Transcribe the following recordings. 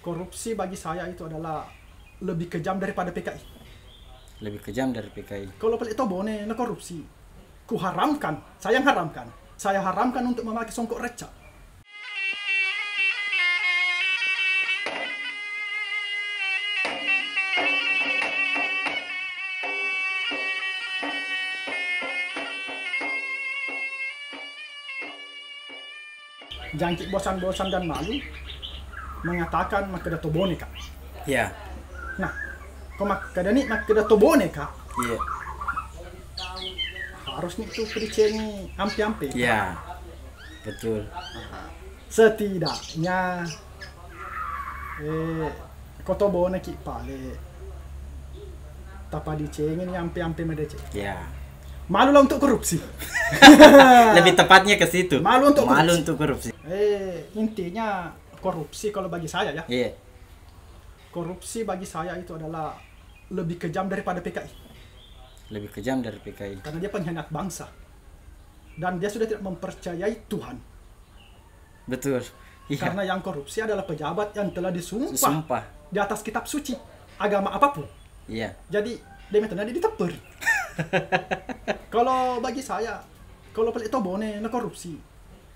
Korupsi bagi saya itu adalah lebih kejam daripada PKI. Lebih kejam dari PKI. Kalau pelik tobone na korupsi, ku haramkan, saya haramkan. Saya haramkan untuk memakai songkok reca. Jangkik bosan-bosan dan malu mengatakan makada tobone kak. Iya. Nah, kau makada ni makada tobone kak. Iya. Harusnya itu pericengi ampe-ampe. Iya. Betul. Setidaknya kau tobone ki pale. Tapa dicengin ampe-ampe medece. Iya. Malulah untuk korupsi. Lebih tepatnya ke situ. Malu untuk korupsi. untuk korupsi. Intinya korupsi kalau bagi saya ya. Iya. Korupsi bagi saya itu adalah lebih kejam daripada PKI. Lebih kejam dari PKI. Karena dia pengkhianat bangsa. Dan dia sudah tidak mempercayai Tuhan. Betul. Iya. Karena yang korupsi adalah pejabat yang telah disumpah Sumpah. di atas kitab suci agama apapun. Iya. Jadi dia diteper. Kalau bagi saya, kalau pelik tobone na korupsi,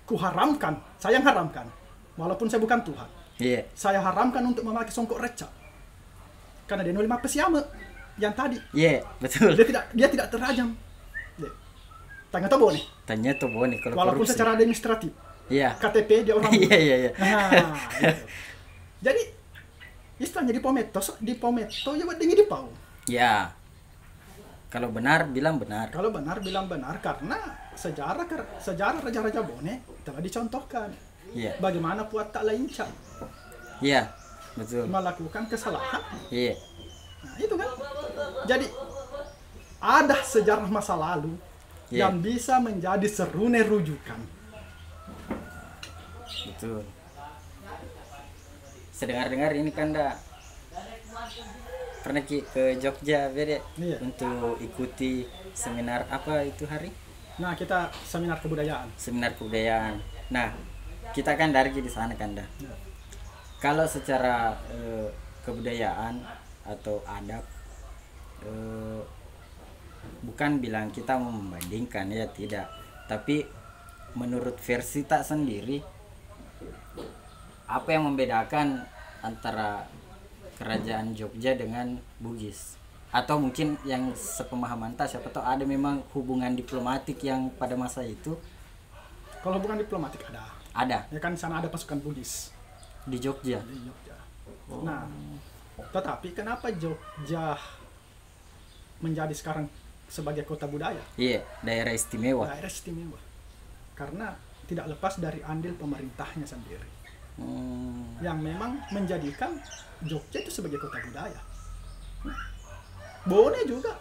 ku haramkan, saya haramkan. Walaupun saya bukan Tuhan. Iya. Saya haramkan untuk memakai songkok reca. Karena dia nolima pesiame yang tadi. Iya, betul. Dia tidak terajam. Tanya tobone. Tanya tobone kalau Walaupun korupsi. secara administratif. Iya. KTP dia orang Iya, iya, iya. Nah, gitu. Jadi istilahnya di pometo ya buat dengi di pau. Ya. Kalau benar bilang benar. Kalau benar bilang benar karena sejarah raja-raja Bone telah dicontohkan. Iya. Bagaimana puat tak lincah Iya. Betul. melakukan kesalahan. Iya. Nah, itu kan. Jadi ada sejarah masa lalu Iya. yang bisa menjadi serune rujukan. Betul. Sedengar-dengar ini kan pernah ke Jogja beda Iya. untuk ikuti seminar apa itu hari? Nah, kita seminar kebudayaan. Seminar kebudayaan. Nah, kita kan dari di sana kan dah. Kalau secara kebudayaan atau adab, bukan bilang kita mau membandingkan ya, tidak. Tapi menurut versi tak sendiri, apa yang membedakan antara kerajaan Jogja dengan Bugis? Atau mungkin yang sepemahaman tak, siapa tahu ada memang hubungan diplomatik yang pada masa itu. Kalau bukan diplomatik ada. Ya kan di sana ada pasukan Bugis Di Jogja. di Jogja. Nah, tetapi kenapa Jogja menjadi sekarang sebagai kota budaya? Iya, daerah istimewa. Daerah istimewa. Karena tidak lepas dari andil pemerintahnya sendiri. Yang memang menjadikan Jogja itu sebagai kota budaya. Bone juga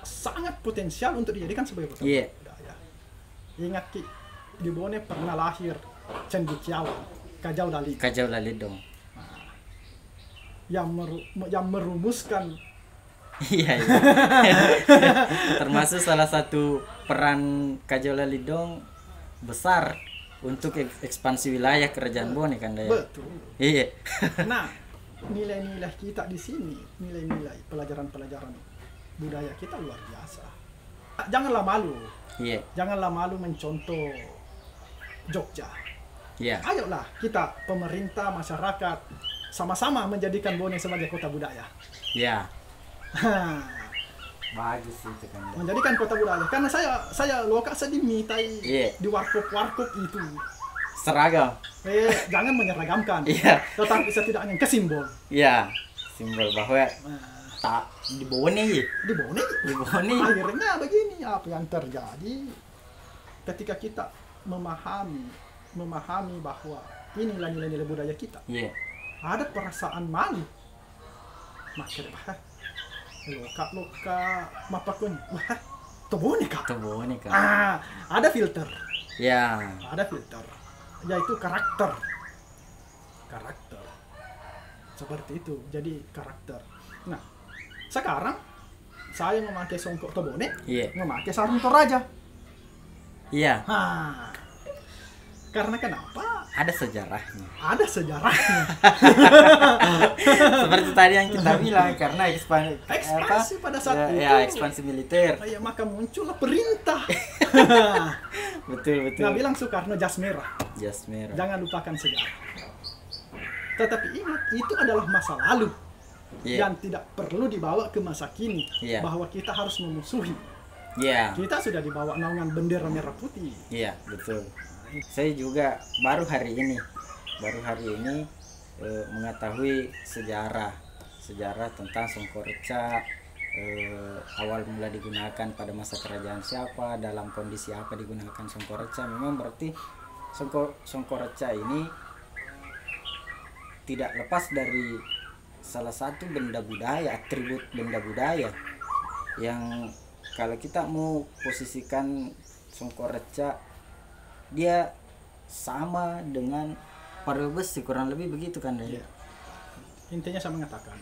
sangat potensial untuk dijadikan sebagai kota budaya. Ingat Ki, di Bone pernah lahir cendekiawan Kajau Lalidong. yang merumuskan Iya. Termasuk salah satu peran Kajau Lalidong besar untuk ekspansi wilayah kerajaan Bone kan ya. betul. Iya. Nah, nilai-nilai kita di sini, nilai-nilai pelajaran-pelajaran budaya kita luar biasa. Janganlah malu. Iya. Janganlah malu mencontoh Jogja. Iya. Ayolah kita pemerintah, masyarakat sama-sama menjadikan Bone sebagai kota budaya. Iya. Bagus itu kan. Menjadikan kota budaya. Karena saya lokal dimitai Iya. di warkop-warkop itu. Seragam. Jangan menyeragamkan. Iya. Tetapi setidaknya ke simbol. Iya. Simbol bahwa tak di Bone. Di Bone. Di Bone. Akhirnya begini apa yang terjadi ketika kita memahami bahwa inilah nilai-nilai budaya kita. Iya. Ada perasaan malu. Makanya loka mapakun. Wah, to Bone kak. Itu Bone kan. Ada filter. Ya. Ada filter. Yaitu karakter. Seperti itu. Jadi karakter. Nah, sekarang saya memakai songkok Tobone, Iya. memakai sarung Toraja. Iya. Karena kenapa? ada sejarahnya. Ada sejarahnya. Seperti tadi yang kita bilang, karena Ekspansi pada saat itu. Ya, ekspansi militer. Ya, maka muncullah perintah. Betul. Nah, bilang Soekarno jas merah. Jas merah. Jangan lupakan sejarah. Tetapi ingat, itu adalah masa lalu. Dan tidak perlu dibawa ke masa kini. Bahwa kita harus memusuhi. Kita sudah dibawa naungan bendera merah putih. Iya, betul. Saya juga baru hari ini mengetahui sejarah tentang Songkoreca, awal mula digunakan pada masa kerajaan siapa, dalam kondisi apa digunakan Songkoreca. Memang berarti Songkoreca ini tidak lepas dari salah satu benda budaya, atribut benda budaya yang kalau kita mau posisikan Songkoreca, dia sama dengan Parel Besi, kurang lebih begitu kan ya? Intinya saya mengatakan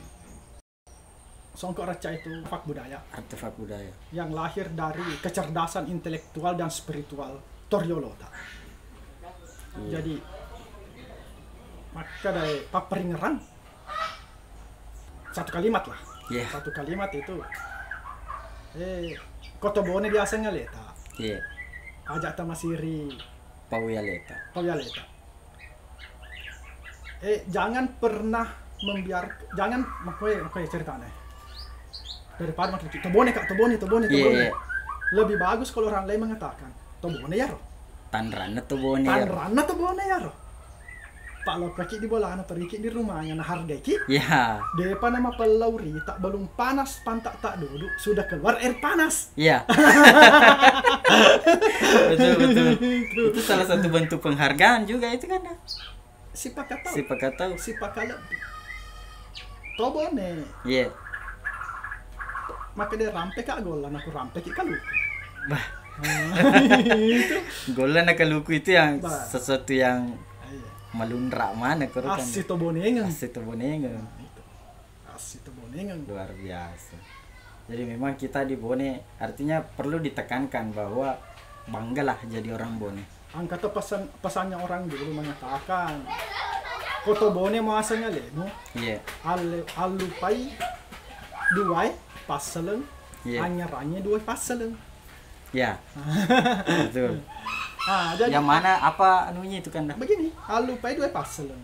Songkoreca itu artefak budaya yang lahir dari kecerdasan intelektual dan spiritual Toryolota. Jadi maka dari Paperingerang satu kalimat lah. Satu kalimat itu Kotobone biasa ngaleta. Ajak tamasiri Pawyaleta. Jangan pernah jangan makanya ceritanya. Daripada makin Tobone. Lebih bagus kalau orang lain mengatakan Tobone ya roh. Tanrana Tobone ya roh. Pak lo kaki di bola pergi di rumahnya nah harga ki. Depa nama pelauri tak belum panas pantak tak duduk sudah keluar air panas. Betul. Itu salah satu bentuk penghargaan juga itu kan. Sipakat tahu. Tobone. Maka dia rampe ka golan aku rampe ki kaluku. Golan ka luku itu yang sesuatu yang melunrak mana kerukan. Asli Tobonengen. Luar biasa. Jadi memang kita di Bone artinya perlu ditekankan bahwa banggalah jadi orang Bone. Angkat pesannya orang dulu mengatakan Koto Bone mau asalnya leno. Alupai duai paseleng. Anyaranya duai paseleng. Betul. Jadi yang mana apa anunya itu kan? Begini, alupai duai paseleng.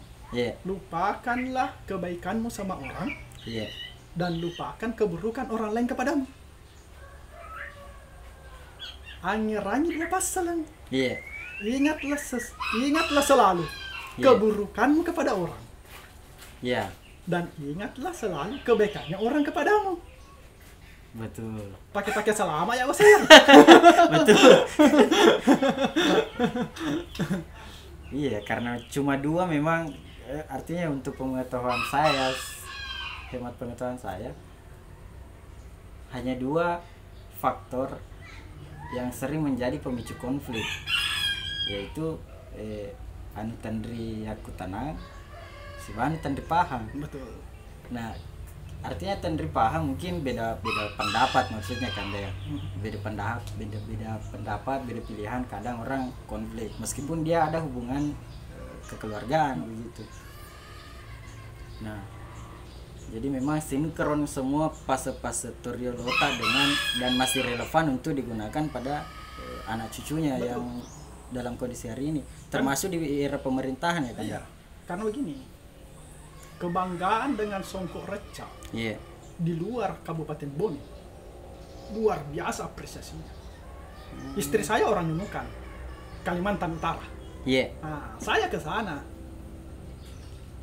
Lupakanlah kebaikanmu sama orang. Dan lupakan keburukan orang lain kepadamu. Anyaranya duai paseleng. Ingatlah selalu keburukanmu kepada orang. Dan ingatlah selalu kebaikannya orang kepadamu. Betul. Pakai selama ya saya. Betul. Karena cuma dua memang artinya untuk pengetahuan saya, hemat pengetahuan saya, hanya dua faktor yang sering menjadi pemicu konflik, yaitu anu tandri aku tanang, si Bani tandri paham. Betul. Nah, artinya tandri paham mungkin beda pendapat maksudnya kan ya. Beda pendapat, beda pilihan, kadang orang konflik meskipun dia ada hubungan kekeluargaan begitu. Nah, jadi memang sinkron semua fase-fase Toryolota dan masih relevan untuk digunakan pada anak cucunya. Betul. Yang dalam kondisi hari ini termasuk di era pemerintahan ya kan. Karena begini, kebanggaan dengan Songkoreca di luar Kabupaten Bone luar biasa apresiasinya. Istri saya orang Nunukan, Kalimantan Utara. Nah, saya ke sana.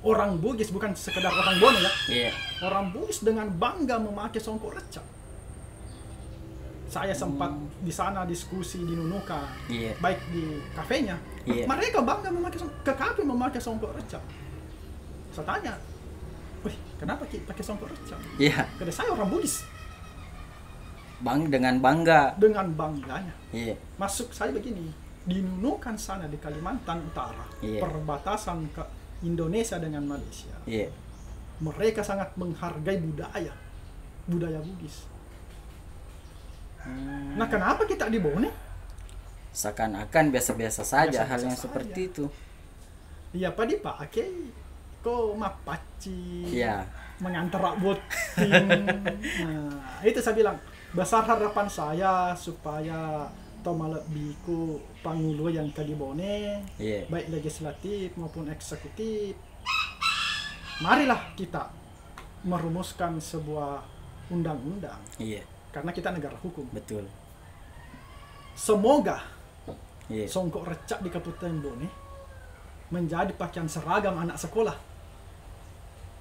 Orang Bugis bukan sekedar orang Bone ya. Orang Bugis dengan bangga memakai Songkoreca. Saya sempat di sana diskusi di Nunukan, baik di kafenya. Mereka bangga memakai Songkoreca. Saya tanya, wih, kenapa pakai Songkoreca? Karena saya orang Bugis. Dengan bangga. Dengan bangganya. Masuk saya begini, di Nunukan sana di Kalimantan Utara, perbatasan ke Indonesia dengan Malaysia. Mereka sangat menghargai budaya Bugis. Nah, kenapa kita di Bone? Seakan-akan biasa-biasa saja hal yang seperti itu. Iya, Pak dipakai kok mapaci. Iya. Mengantar voting. Nah, itu saya bilang besar harapan saya supaya Tomalebiku Pangulo yang tadi bone, baik legislatif maupun eksekutif, marilah kita merumuskan sebuah undang-undang. Karena kita negara hukum. Betul. Semoga songkok recak di Kabupaten Bone menjadi pakaian seragam anak sekolah,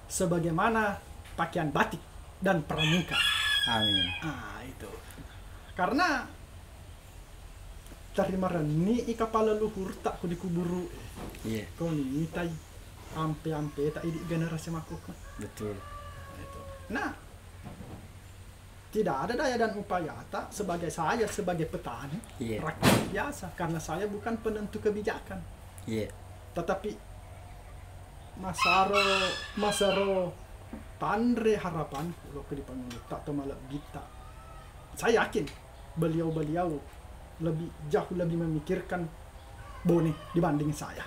sebagaimana pakaian batik dan pramuka. Amin. Itu. Karena dari marani kepala luhur tak ku dikuburu. Kau ni tai ampe tak idik generasi makuk. Betul. Nah, tidak ada daya dan upaya tak sebagai saya sebagai petani rakyat biasa, karena saya bukan penentu kebijakan. Tetapi Masaro Pandre harapan kalau ke dipanggil tak Tomalebita. Saya yakin beliau jauh lebih memikirkan Bone dibanding saya.